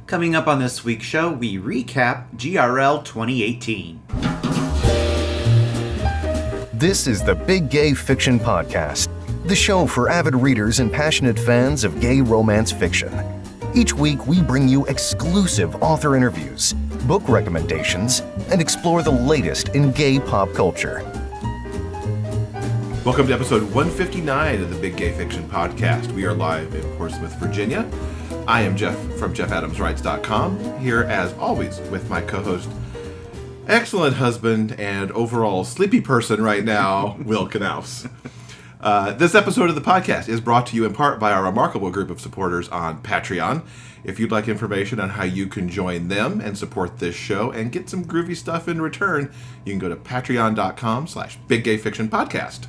Coming up on this week's show, we recap GRL 2018. This is the Big Gay Fiction Podcast, the show for avid readers and passionate fans of gay romance fiction. Each week, we bring you exclusive author interviews, book recommendations, and explore the latest in gay pop culture. Welcome to episode 159 of the Big Gay Fiction Podcast. We are live in Portsmouth, Virginia. I am Jeff from JeffAdamsWrites.com, here as always with my co-host, excellent husband, and overall sleepy person right now, Will Knaus. This episode of the podcast is brought to you in part by our remarkable group of supporters on Patreon. If you'd like information on how you can join them and support this show and get some groovy stuff in return, you can go to patreon.com/biggayfictionpodcast.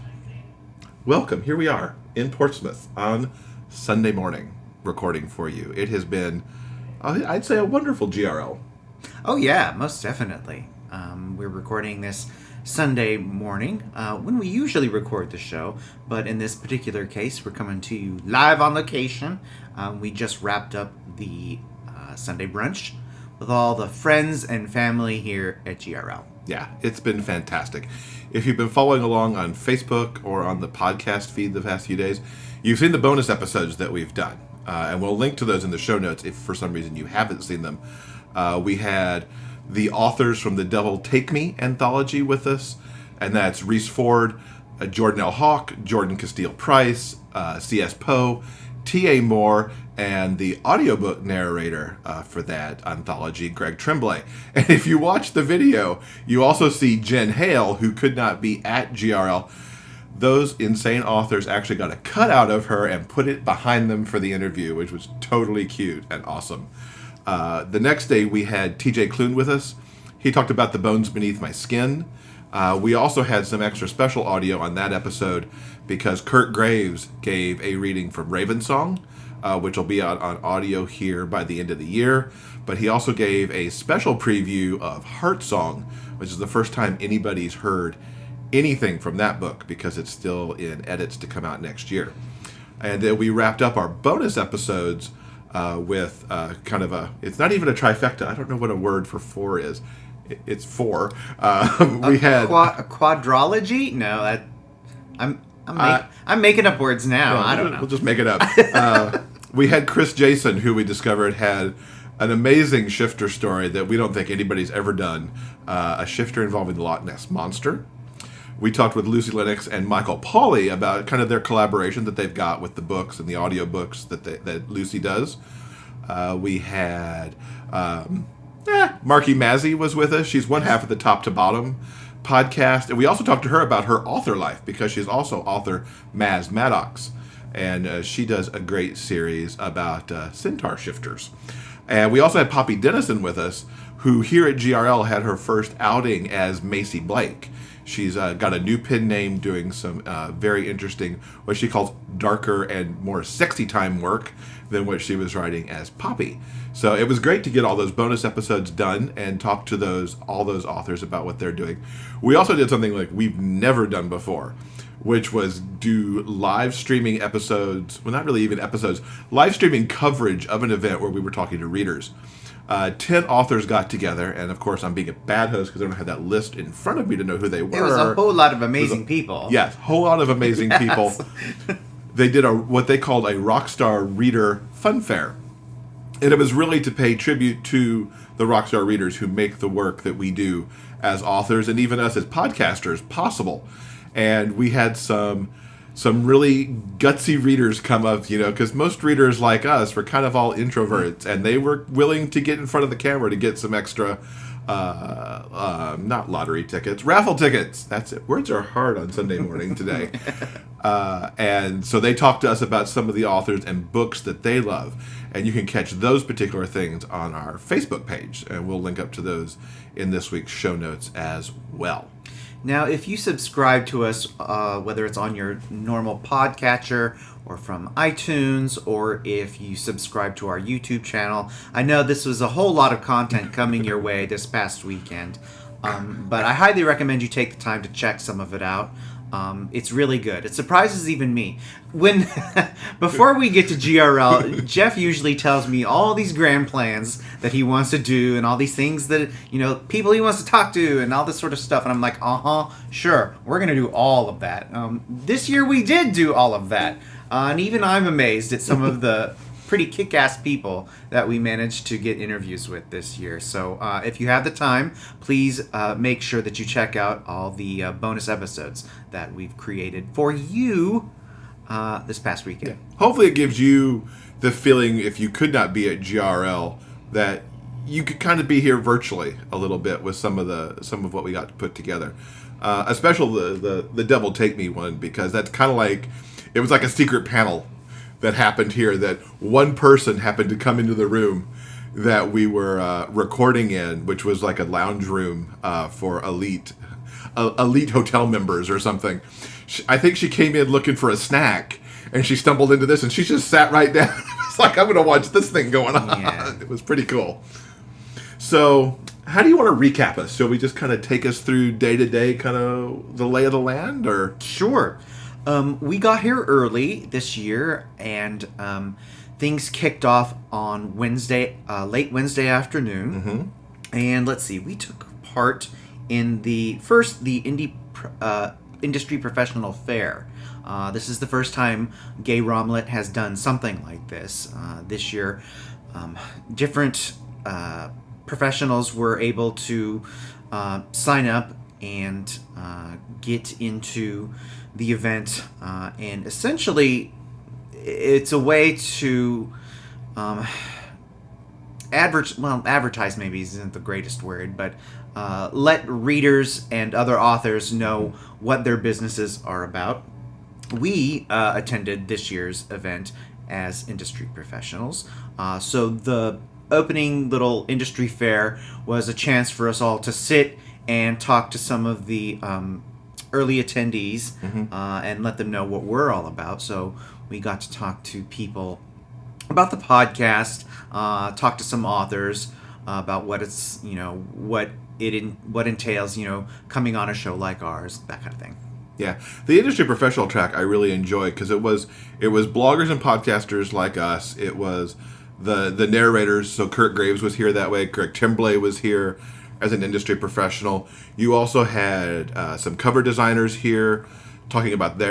Welcome. Here we are in Portsmouth on Sunday morning recording for you. It has been, I'd say, a wonderful GRL. Oh yeah, most definitely. We're recording this Sunday morning when we usually record the show, but in this particular case, we're coming to you live on location. We just wrapped up the Sunday brunch with all the friends and family here at GRL. Yeah, it's been fantastic. If you've been following along on Facebook or on the podcast feed the past few days, you've seen the bonus episodes that we've done. And we'll link to those in the show notes if for some reason you haven't seen them. We had the authors from the Devil Take Me anthology with us, and that's Reese Ford, Jordan L. Hawk, Jordan Castile Price, C.S. Poe, T.A. Moore, and the audiobook narrator for that anthology, Greg Tremblay. And if you watch the video, you also see Jen Hale, who could not be at GRL. Those insane authors actually got a cutout of her and put it behind them for the interview, which was totally cute and awesome. The next day, we had TJ Clune with us. He talked about The Bones Beneath My Skin. We also had some extra special audio on that episode because Kurt Graves gave a reading from Ravensong, which will be out on audio here by the end of the year. But he also gave a special preview of Heartsong, which is the first time anybody's heard anything from that book because it's still in edits to come out next year. And then we wrapped up our bonus episodes with kind of it's not even a trifecta. I don't know what a word for four is. It's four. We had a quadrology? No, I'm making up words now. I don't know. We'll just make it up. We had Chris Jason, who we discovered had an amazing shifter story that we don't think anybody's ever done. A shifter involving the Loch Ness Monster. We talked with Lucy Lennox and Michael Pauly about kind of their collaboration that they've got with the books and the audiobooks that Lucy does. We had Marky Mazzy was with us. She's one half of the Top to Bottom podcast. And we also talked to her about her author life because she's also author Maz Maddox. And she does a great series about centaur shifters. And we also had Poppy Dennison with us, who here at GRL had her first outing as Macy Blake. She's got a new pen name doing some very interesting, what she calls darker and more sexy time work than what she was writing as Poppy. So it was great to get all those bonus episodes done and talk to all those authors about what they're doing. We also did something like we've never done before, which was do live streaming episodes, well, not really even episodes, live streaming coverage of an event where we were talking to readers. 10 authors got together, and of course I'm being a bad host because I don't have that list in front of me to know who they were. It was a whole lot of amazing people. Yes, whole lot of amazing people. They did what they called a Rockstar Reader Fun Fair. And it was really to pay tribute to the Rockstar readers who make the work that we do as authors and even us as podcasters possible. And we had some really gutsy readers come up, because most readers like us were kind of all introverts, and they were willing to get in front of the camera to get some extra, not lottery tickets, raffle tickets. That's it. Words are hard on Sunday morning today. And so they talked to us about some of the authors and books that they love. And you can catch those particular things on our Facebook page, and we'll link up to those in this week's show notes as well. Now, if you subscribe to us, whether it's on your normal podcatcher or from iTunes, or if you subscribe to our YouTube channel, I know this was a whole lot of content coming your way this past weekend, but I highly recommend you take the time to check some of it out. It's really good. It surprises even me. When before we get to GRL, Jeff usually tells me all these grand plans that he wants to do and all these things that, people he wants to talk to and all this sort of stuff. And I'm like, sure, we're going to do all of that. This year we did do all of that. And even I'm amazed at some of the pretty kick-ass people that we managed to get interviews with this year. So if you have the time, please make sure that you check out all the bonus episodes that we've created for you this past weekend. Yeah. Hopefully it gives you the feeling, if you could not be at GRL, that you could kind of be here virtually a little bit with some of what we got to put together. Especially the Devil Take Me one, because that's kind of like, it was like a secret panel that happened here, that one person happened to come into the room that we were recording in, which was like a lounge room for elite hotel members or something. I think she came in looking for a snack, and she stumbled into this, and she just sat right down. It's like, I'm going to watch this thing going on. Yeah. It was pretty cool. So, how do you want to recap us? Shall we just kind of take us through day to day, kind of the lay of the land, or? Sure. We got here early this year, and things kicked off on Wednesday, late Wednesday afternoon. Mm-hmm. And let's see, we took part in the Industry Professional Fair. This is the first time GayRomLit has done something like this. This year, different professionals were able to sign up and get into the event, and essentially it's a way to advertise maybe isn't the greatest word, but let readers and other authors know what their businesses are about. We attended this year's event as industry professionals, so the opening little industry fair was a chance for us all to sit and talk to some of the early attendees, and let them know what we're all about. So we got to talk to people about the podcast, talk to some authors about what it's, what entails, coming on a show like ours, that kind of thing. Yeah, the industry professional track I really enjoyed, because it was bloggers and podcasters like us. It was the narrators. So Kurt Graves was here that way. Greg Timblay was here as an industry professional. You also had some cover designers here talking about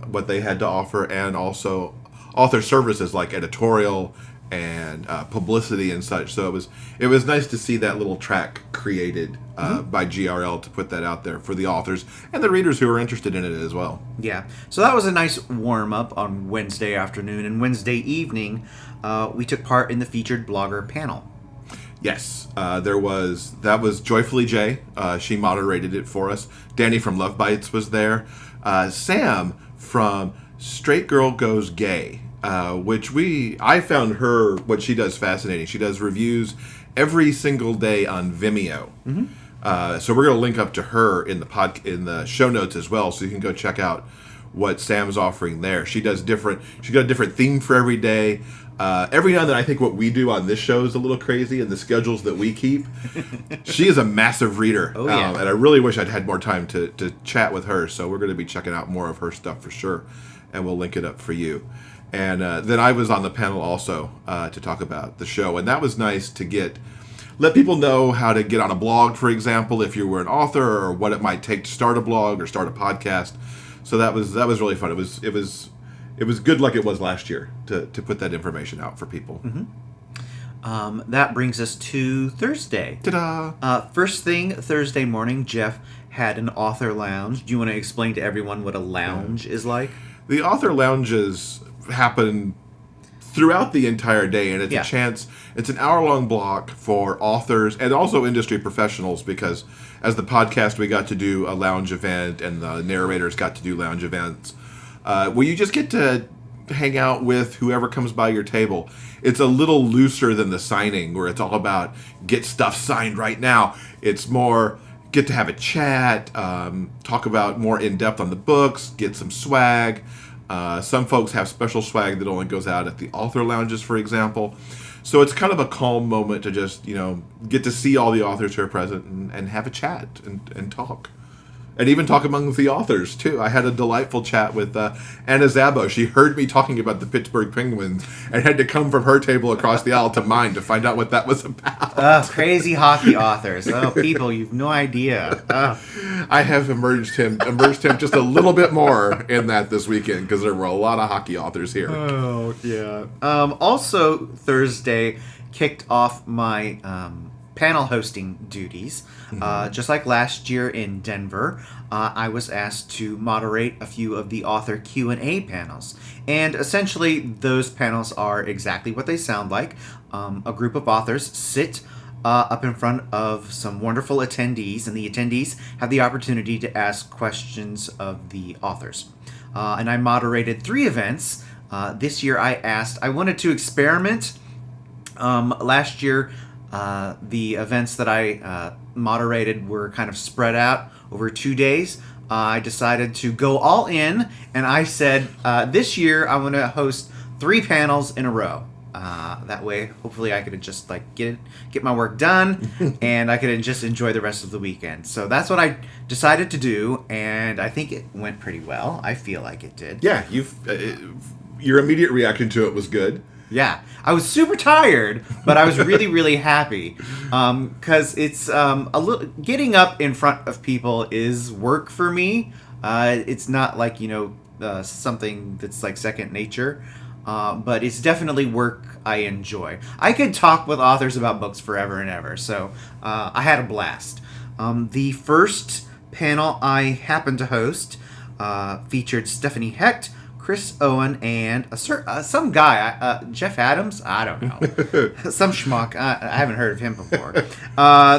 what they had to offer, and also author services like editorial and publicity and such. So it was nice to see that little track created by GRL to put that out there for the authors and the readers who are interested in it as well. Yeah, so that was a nice warm-up on Wednesday afternoon. And Wednesday evening, we took part in the featured blogger panel. Yes, that was Joyfully Jay. She moderated it for us. Danny from Love Bites was there. Sam from Straight Girl Goes Gay, which I found what she does fascinating. She does reviews every single day on Vimeo. So we're going to link up to her in the show notes as well, so you can go check out what Sam's offering there. She's got a different theme for every day. Every now and then I think what we do on this show is a little crazy, and the schedules that we keep. She is a massive reader. Oh, yeah. And I really wish I'd had more time to chat with her, so we're going to be checking out more of her stuff for sure, and we'll link it up for you. And then I was on the panel also to talk about the show, and that was nice to let people know how to get on a blog, for example, if you were an author, or what it might take to start a blog or start a podcast. So that was really fun. It was good, like it was last year, to put that information out for people. That brings us to Thursday. Ta-da! First thing, Thursday morning, Jeff had an author lounge. Do you want to explain to everyone what a lounge is like? The author lounges happen throughout the entire day, and it's an hour-long block for authors and also industry professionals, because as the podcast, we got to do a lounge event, and the narrators got to do lounge events, where you just get to hang out with whoever comes by your table. It's a little looser than the signing, where it's all about get stuff signed right now. It's more get to have a chat, talk about more in-depth on the books, get some swag. Some folks have special swag that only goes out at the author lounges, for example. So it's kind of a calm moment to just, get to see all the authors who are present and have a chat and talk. and even talk among the authors, too. I had a delightful chat with Anna Szabo. She heard me talking about the Pittsburgh Penguins and had to come from her table across the aisle to mine to find out what that was about. Crazy hockey authors. Oh, people, you've no idea. I have immersed him just a little bit more in that this weekend because there were a lot of hockey authors here. Oh, yeah. Also, Thursday kicked off my panel hosting duties. Just like last year in Denver, I was asked to moderate a few of the author Q&A panels. And essentially, those panels are exactly what they sound like. A group of authors sit up in front of some wonderful attendees, and the attendees have the opportunity to ask questions of the authors. And I moderated 3 events. This year I wanted to experiment. Last year, the events that I moderated were kind of spread out over 2 days. I decided to go all in, and I said, this year I want to host 3 panels in a row. That way, hopefully, I could just get my work done, and I could just enjoy the rest of the weekend. So that's what I decided to do, and I think it went pretty well. I feel like it did. Yeah, your immediate reaction to it was good. Yeah, I was super tired, but I was really, really happy because it's a little getting up in front of people is work for me. It's not like something that's like second nature, but it's definitely work I enjoy. I could talk with authors about books forever and ever, so I had a blast. The first panel I happened to host featured Stephanie Hecht, Chris Owen, and some guy, Jeff Adams? I don't know. Some schmuck. I haven't heard of him before.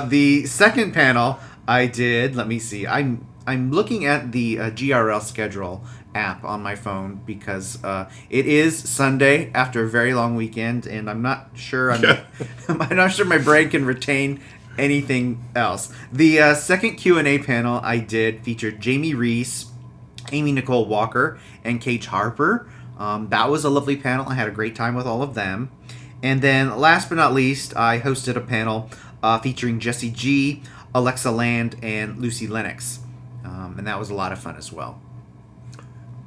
The second panel I did, let me see. I'm looking at the GRL schedule app on my phone because it is Sunday after a very long weekend, and I'm not sure I'm not sure my brain can retain anything else. The second Q&A panel I did featured Jamie Reese, Amy Nicole Walker, and Kate Harper. That was a lovely panel. I had a great time with all of them. And then, last but not least, I hosted a panel featuring Jessie G, Alexa Land, and Lucy Lennox. And that was a lot of fun as well.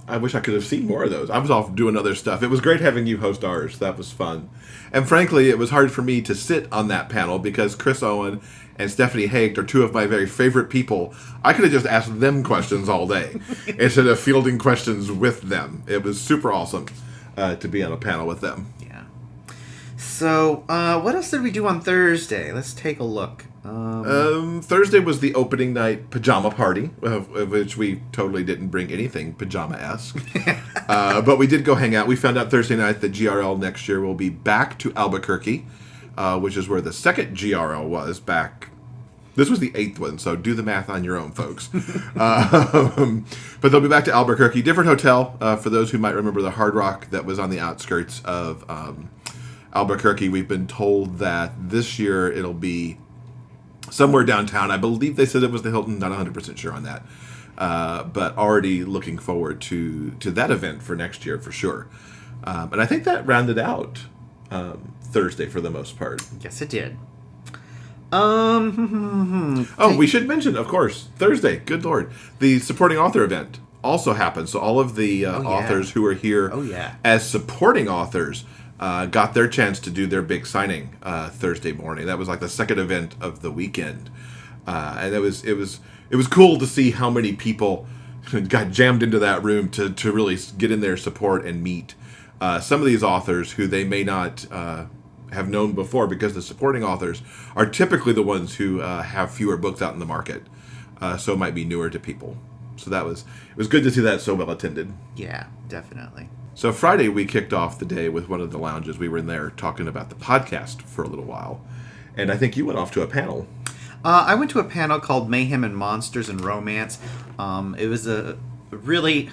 I wish I could have seen more of those. I was off doing other stuff. It was great having you host ours. That was fun. And frankly, it was hard for me to sit on that panel because Chris Owen and Stephanie Hecht are 2 of my very favorite people. I could have just asked them questions all day instead of fielding questions with them. It was super awesome to be on a panel with them. Yeah. So, what else did we do on Thursday? Let's take a look. Thursday was the opening night pajama party, of which we totally didn't bring anything pajama-esque. But we did go hang out. We found out Thursday night that GRL next year will be back to Albuquerque, which is where the second GRL was back. This was the 8th one, so do the math on your own, folks. But they'll be back to Albuquerque. Different hotel, for those who might remember the Hard Rock that was on the outskirts of Albuquerque. We've been told that this year it'll be somewhere downtown. I believe they said it was the Hilton. Not 100% sure on that. But already looking forward to that event for next year for sure. And I think that rounded out Thursday for the most part. Yes, it did. We should mention, of course, Thursday, good Lord, the supporting author event also happened. So all of the authors who are here as supporting authors got their chance to do their big signing Thursday morning. That was like the second event of the weekend. And it was cool to see how many people got jammed into that room to really get in there, support, and meet some of these authors who they may not have known before, because the supporting authors are typically the ones who have fewer books out in the market, so it might be newer to people. So it was good to see that so well attended. Yeah, definitely. So Friday we kicked off the day with one of the lounges. We were in there talking about the podcast for a little while, and I think you went off to a panel. I went to a panel called Mayhem and Monsters and Romance. It was a really...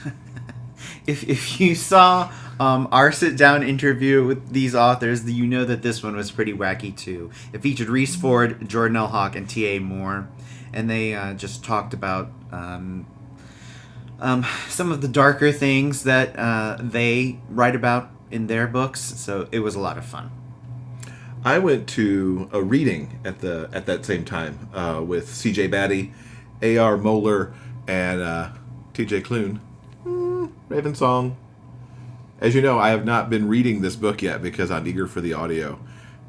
If you saw our sit-down interview with these authors, you know that this one was pretty wacky, too. It featured Reese Ford, Jordan L. Hawk, and T.A. Moore. And they just talked about some of the darker things that they write about in their books. So it was a lot of fun. I went to a reading at that same time with C.J. Batty, A.R. Moeller, And T.J. Klune, Raven Song. As you know, I have not been reading this book yet because I'm eager for the audio.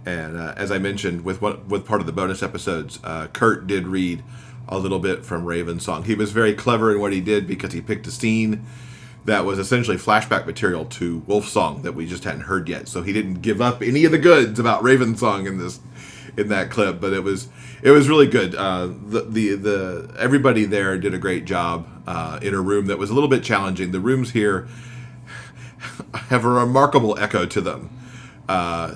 And as I mentioned with part of the bonus episodes, Kurt did read a little bit from Raven Song. He was very clever in what he did because he picked a scene that was essentially flashback material to Wolf Song that we just hadn't heard yet. So he didn't give up any of the goods about Raven Song in that clip, but it was really good. The everybody there did a great job in a room that was a little bit challenging. The rooms here have a remarkable echo to them,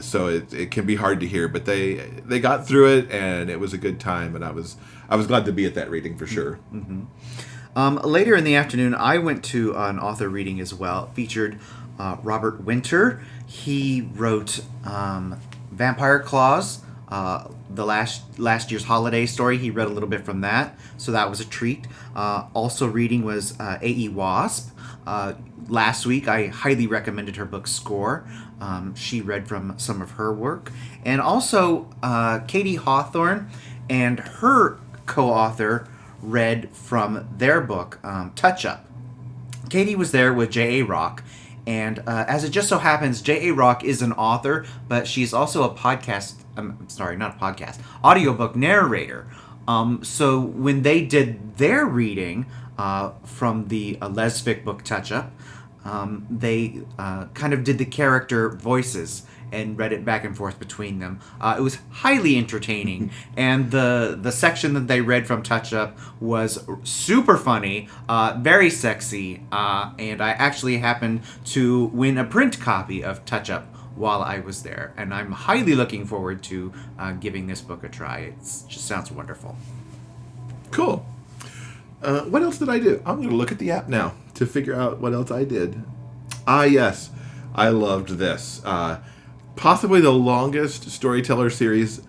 so it can be hard to hear. But they got through it, and it was a good time. And I was glad to be at that reading for sure. Mm-hmm. Later in the afternoon, I went to an author reading as well. It featured Robert Winter. He wrote Vampire Claws, the last year's holiday story. He read a little bit from that, so that was a treat. Also reading was A.E. Wasp. Last week, I highly recommended her book Score. She read from some of her work. And also, Katie Hawthorne and her co-author read from their book, Touch Up. Katie was there with J.A. Rock. And as it just so happens, J.A. Rock is an author, but she's also a audiobook narrator. So when they did their reading from the Lesvik book Touch Up, they kind of did the character voices and read it back and forth between them. It was highly entertaining, and the section that they read from Touch Up was super funny, very sexy, and I actually happened to win a print copy of Touch Up while I was there, and I'm highly looking forward to giving this book a try. It just sounds wonderful. Cool. What else did I do? I'm going to look at the app now to figure out what else I did. Yes. I loved this. Possibly the longest storyteller series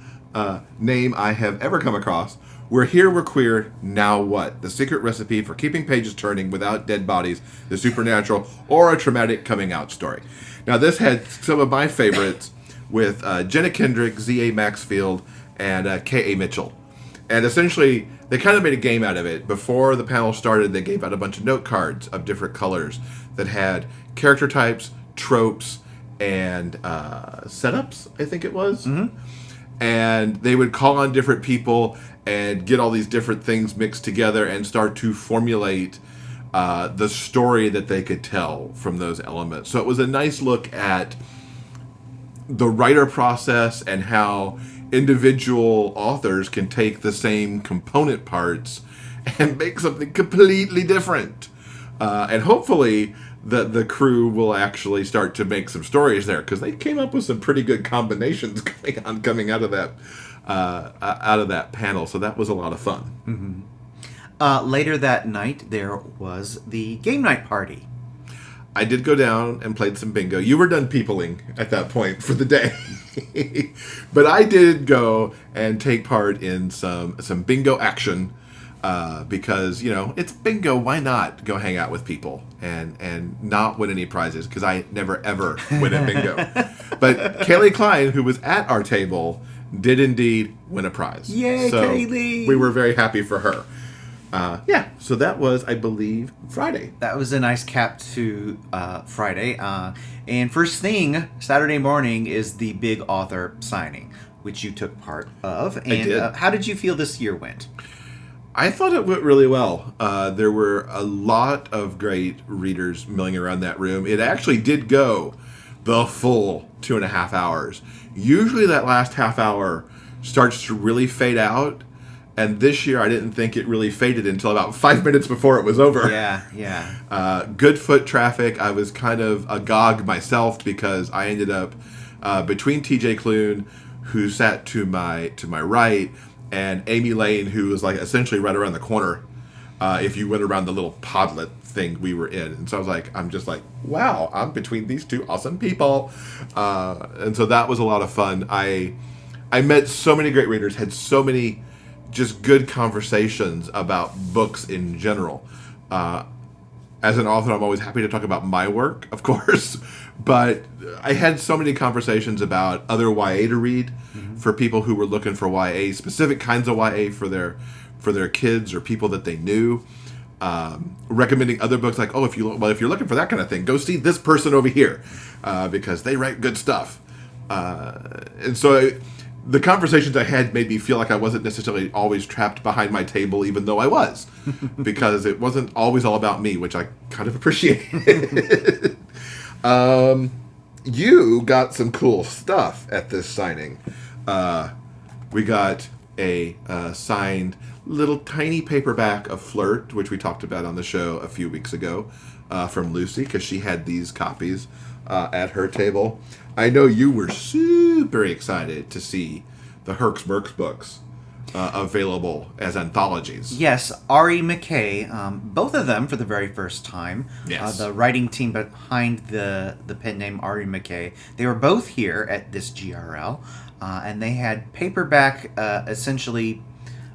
name I have ever come across. We're here, we're queer, now what? The secret recipe for keeping pages turning without dead bodies, the supernatural, or a traumatic coming out story. Now, this had some of my favorites with Jenna Kendrick, Z.A. Maxfield, and K.A. Mitchell. And essentially, they kind of made a game out of it. Before the panel started, they gave out a bunch of note cards of different colors that had character types, tropes, and setups, I think it was. Mm-hmm. And they would call on different people and get all these different things mixed together and start to formulate the story that they could tell from those elements. So it was a nice look at the writer process and how individual authors can take the same component parts and make something completely different. And hopefully the crew will actually start to make some stories there, because they came up with some pretty good combinations coming out of that panel. So that was a lot of fun. Mm-hmm. Later that night, there was the game night party. I did go down and played some bingo. You were done peopling at that point for the day. But I did go and take part in some bingo action because, it's bingo. Why not go hang out with people and not win any prizes? Because I never, ever win at bingo. But Kaylee Klein, who was at our table, did indeed win a prize. Yay, so Kaylee! We were very happy for her. So that was, I believe, Friday. That was a nice cap to Friday. And first thing, Saturday morning, is the big author signing, which you took part of. And I did. How did you feel this year went? I thought it went really well. There were a lot of great readers milling around that room. It actually did go the full 2.5 hours. Usually that last half hour starts to really fade out. And this year, I didn't think it really faded until about 5 minutes before it was over. Yeah. Good foot traffic. I was kind of agog myself because I ended up between T.J. Klune, who sat to my right, and Amy Lane, who was like essentially right around the corner. If you went around the little podlet thing we were in, and so I'm just like, wow, I'm between these two awesome people, and so that was a lot of fun. I met so many great readers, had so many just good conversations about books in general. As an author, I'm always happy to talk about my work, of course, but I had so many conversations about other YA to read for people who were looking for YA, specific kinds of YA for their kids or people that they knew. recommending other books like, if you're looking for that kind of thing, go see this person over here because they write good stuff. And so the conversations I had made me feel like I wasn't necessarily always trapped behind my table, even though I was, because it wasn't always all about me, which I kind of appreciate. You got some cool stuff at this signing. We got a signed little tiny paperback of Flirt, which we talked about on the show a few weeks ago, from Lucy, because she had these copies at her table. I know you were super excited to see the Herx Merx books available as anthologies. Yes, Ari McKay, both of them for the very first time. Yes. The writing team behind the pen name Ari McKay, they were both here at this GRL, and they had paperback, essentially...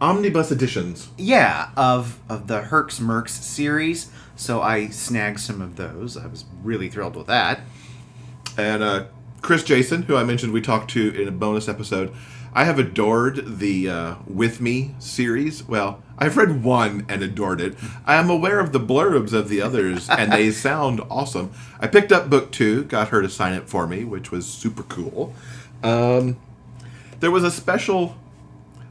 Omnibus editions. Yeah, of the Herx Merx series, so I snagged some of those. I was really thrilled with that. And Chris Jason, who I mentioned we talked to in a bonus episode, I have adored the With Me series. Well, I've read one and adored it. I am aware of the blurbs of the others, and they sound awesome. I picked up book 2, got her to sign it for me, which was super cool. There was a special...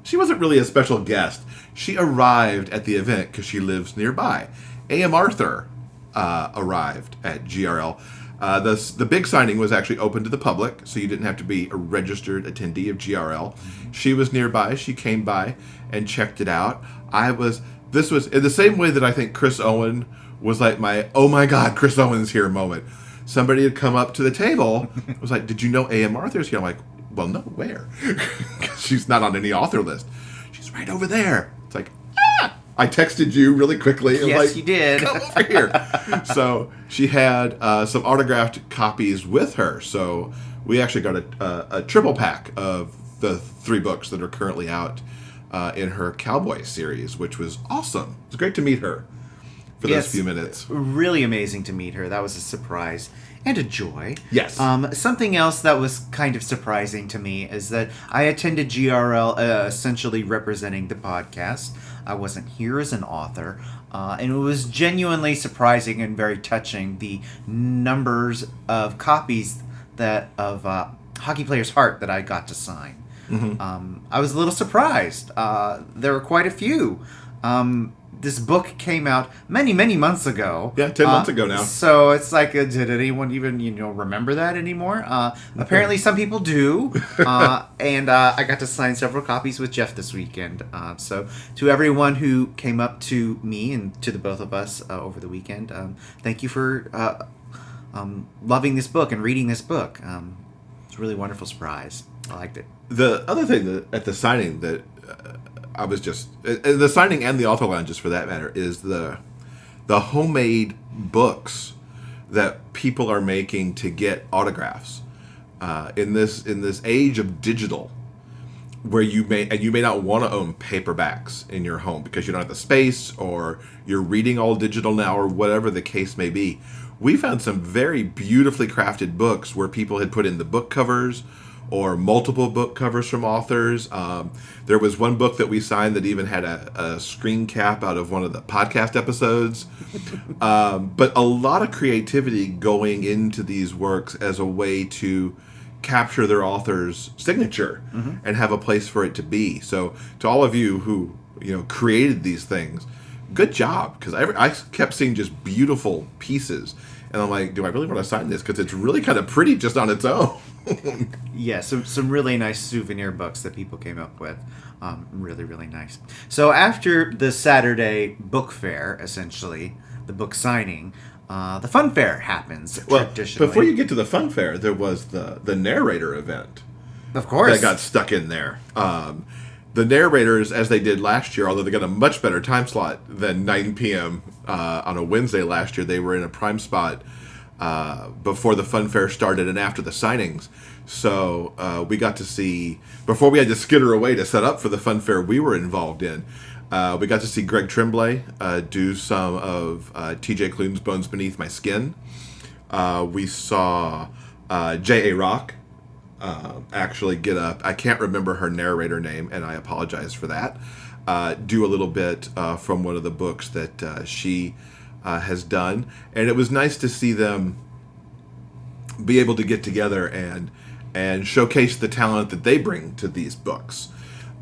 She wasn't really a special guest. She arrived at the event because she lives nearby. A.M. Arthur arrived at GRL. The big signing was actually open to the public, so you didn't have to be a registered attendee of GRL. She was nearby. She came by and checked it out. This was in the same way that I think Chris Owen was like my, oh my God, Chris Owen's here moment. Somebody had come up to the table, was like, did you know A.M. Arthur's here? I'm like, well, no, where? She's not on any author list. She's right over there. It's like, I texted you really quickly. And Yes, you did. Come over here. So she had some autographed copies with her. So we actually got a triple pack of the 3 books that are currently out in her Cowboy series, which was awesome. It was great to meet her for those few minutes. Really amazing to meet her. That was a surprise and a joy. Yes. Something else that was kind of surprising to me is that I attended GRL essentially representing the podcast. I wasn't here as an author, and it was genuinely surprising and very touching the numbers of copies of Hockey Player's Heart that I got to sign. Mm-hmm. I was a little surprised. There were quite a few. This book came out many, many months ago. Yeah, 10 months ago now. So it's like, did anyone even remember that anymore? Apparently, some people do. And I got to sign several copies with Jeff this weekend. So to everyone who came up to me and to the both of us over the weekend, thank you for loving this book and reading this book. It's a really wonderful surprise. I liked it. The other thing at the signing that I was just... the signing and the author lounges, for that matter, is the homemade books that people are making to get autographs. In this age of digital, where you may not want to own paperbacks in your home because you don't have the space, or you're reading all digital now, or whatever the case may be, we found some very beautifully crafted books where people had put in the book covers or multiple book covers from authors. There was one book that we signed that even had a screen cap out of one of the podcast episodes. But a lot of creativity going into these works as a way to capture their author's signature and have a place for it to be. So to all of you who created these things, good job, because I kept seeing just beautiful pieces. And I'm like, do I really want to sign this? Because it's really kind of pretty just on its own. Yeah, some really nice souvenir books that people came up with. Really, really nice. So after the Saturday book fair, essentially, the book signing, the fun fair happens traditionally. Before you get to the fun fair, there was the narrator event. Of course. That got stuck in there. The narrators, as they did last year, although they got a much better time slot than 9 p.m. On a Wednesday last year, they were in a prime spot before the fun fair started and after the signings. So we got to see, before we had to skitter away to set up for the fun fair we were involved in, we got to see Greg Tremblay do some of T.J. Klune's Bones Beneath My Skin. We saw J.A. Rock actually get up. I can't remember her narrator name, and I apologize for that. Do a little bit from one of the books that she has done, and it was nice to see them be able to get together and showcase the talent that they bring to these books.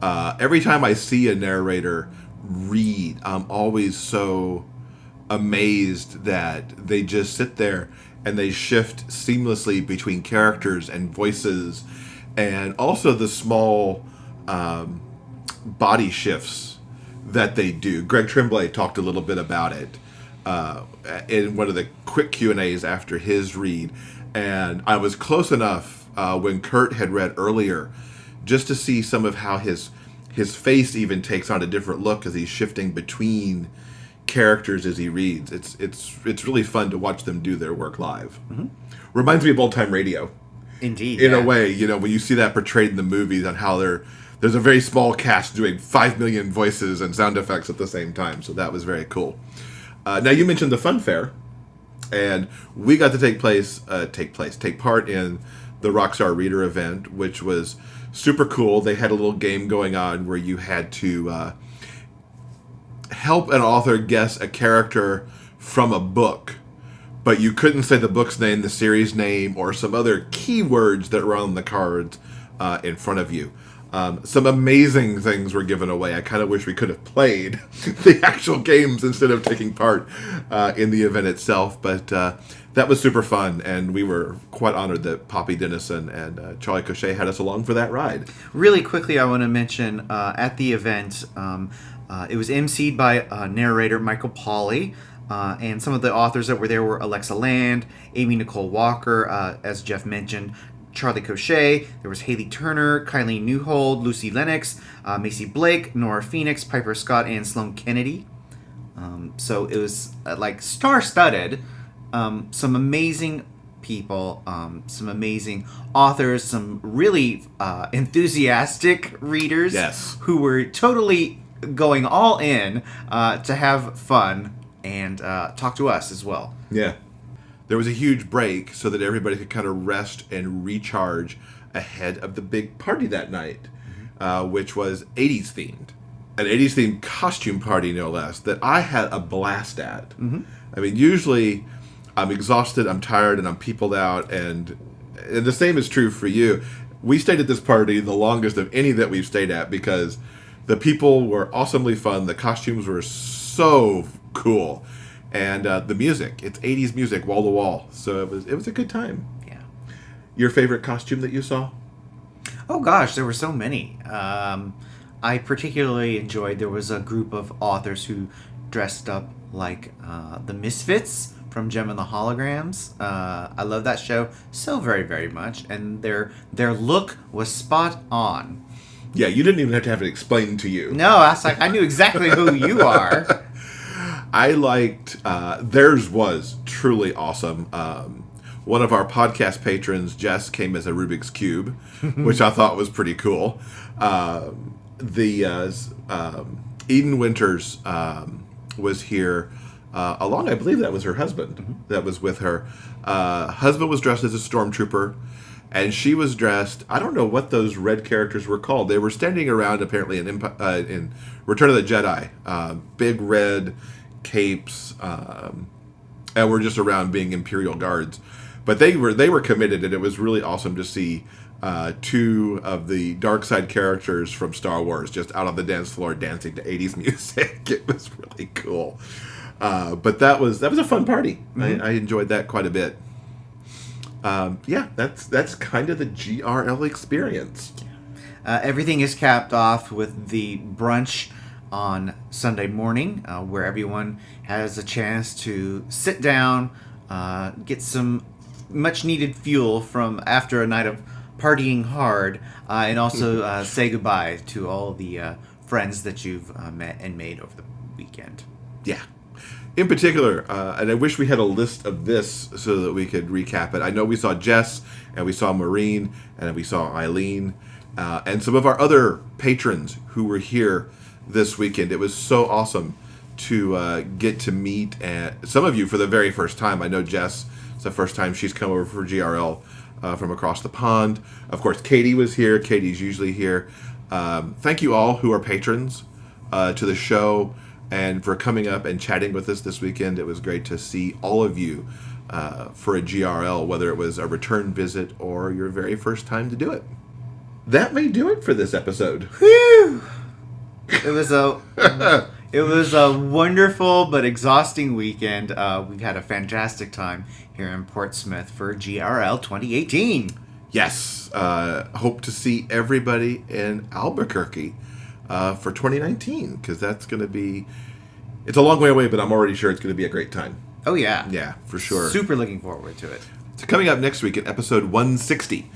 Every time I see a narrator read, I'm always so amazed that they just sit there and they shift seamlessly between characters and voices, and also the small body shifts that they do. Greg Tremblay talked a little bit about it in one of the quick Q&As after his read, and I was close enough when Kurt had read earlier just to see some of how his face even takes on a different look as he's shifting between characters as he reads. It's really fun to watch them do their work live. Mm-hmm. Reminds me of old time radio. Indeed. In a way, when you see that portrayed in the movies on how there's a very small cast doing 5 million voices and sound effects at the same time. So that was very cool. Now you mentioned the fun fair, and we got to take part in the Rockstar Reader event, which was super cool. They had a little game going on where you had to help an author guess a character from a book, but you couldn't say the book's name, the series name, or some other keywords that were on the cards in front of you. Some amazing things were given away. I kind of wish we could have played the actual games instead of taking part in the event itself, but that was super fun, and we were quite honored that Poppy Dennison and Charlie Cochet had us along for that ride. Really quickly, I want to mention at the event, it was emceed by narrator Michael Pauly, and some of the authors that were there were Alexa Land, Amy Nicole Walker, as Jeff mentioned, Charlie Cochet, there was Haley Turner, Kylie Newhold, Lucy Lennox, Macy Blake, Nora Phoenix, Piper Scott, and Sloan Kennedy. So it was star-studded. Some amazing people, some amazing authors, some really enthusiastic readers, yes, who were totally going all in to have fun and talk to us as well. Yeah. There was a huge break so that everybody could kind of rest and recharge ahead of the big party that night, which was 80s themed. An 80s themed costume party, no less, that I had a blast at. Mm-hmm. I mean, usually I'm exhausted, I'm tired, and I'm peopled out, and the same is true for you. We stayed at this party the longest of any that we've stayed at because the people were awesomely fun, the costumes were so cool. And the music, it's 80s music, wall to wall. So it was a good time. Yeah. Your favorite costume that you saw? Oh gosh, there were so many. I particularly enjoyed, there was a group of authors who dressed up like the Misfits from Gem and the Holograms. I love that show so very, very much. And their look was spot on. Yeah, you didn't even have to have it explained to you. No, I knew exactly who you are. I liked, theirs was truly awesome. One of our podcast patrons, Jess, came as a Rubik's Cube, which I thought was pretty cool. Eden Winters was here along, I believe that was her husband that was with her. Husband was dressed as a stormtrooper, and she was dressed, I don't know what those red characters were called. They were standing around apparently in Return of the Jedi. Big red capes, and were just around being Imperial guards. But they were committed, and it was really awesome to see two of the dark side characters from Star Wars just out on the dance floor dancing to 80s music. It was really cool. But that was a fun party. Mm-hmm. I enjoyed that quite a bit. That's kind of the GRL experience. Everything is capped off with the brunch on Sunday morning, where everyone has a chance to sit down, get some much needed fuel from after a night of partying hard, and also say goodbye to all the friends that you've met and made over the weekend. Yeah. In particular, and I wish we had a list of this so that we could recap it. I know we saw Jess, and we saw Maureen, and we saw Eileen, and some of our other patrons who were here this weekend. It was so awesome to get to meet some of you for the very first time. I know Jess, it's the first time she's come over for GRL. from across the pond. Of course, Katie was here. Katie's usually here. Thank you all who are patrons to the show and for coming up and chatting with us this weekend. It was great to see all of you for a GRL, whether it was a return visit or your very first time to do it. That may do it for this episode. Whew! It was a wonderful but exhausting weekend. We had a fantastic time here in Portsmouth for GRL 2018. Yes. Hope to see everybody in Albuquerque for 2019, because that's going to be... It's a long way away, but I'm already sure it's going to be a great time. Oh, yeah. Yeah, for sure. Super looking forward to it. So coming up next week in episode 160,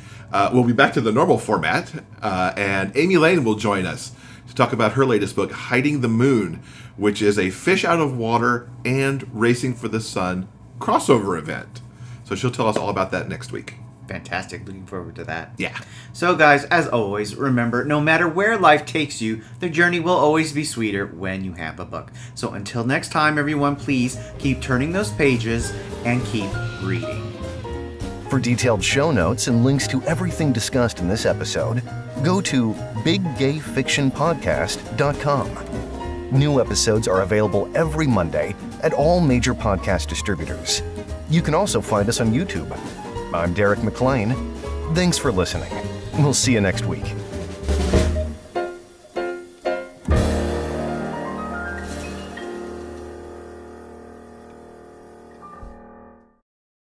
we'll be back to the normal format, and Amy Lane will join us to talk about her latest book, Hiding the Moon, which is a fish out of water and racing for the sun crossover event. So she'll tell us all about that next week. Fantastic. Looking forward to that. Yeah. So, guys, as always, remember, no matter where life takes you, the journey will always be sweeter when you have a book. So until next time, everyone, please keep turning those pages and keep reading. For detailed show notes and links to everything discussed in this episode, go to biggayfictionpodcast.com. New episodes are available every Monday at all major podcast distributors. You can also find us on YouTube. I'm Derek McLean. Thanks for listening. We'll see you next week.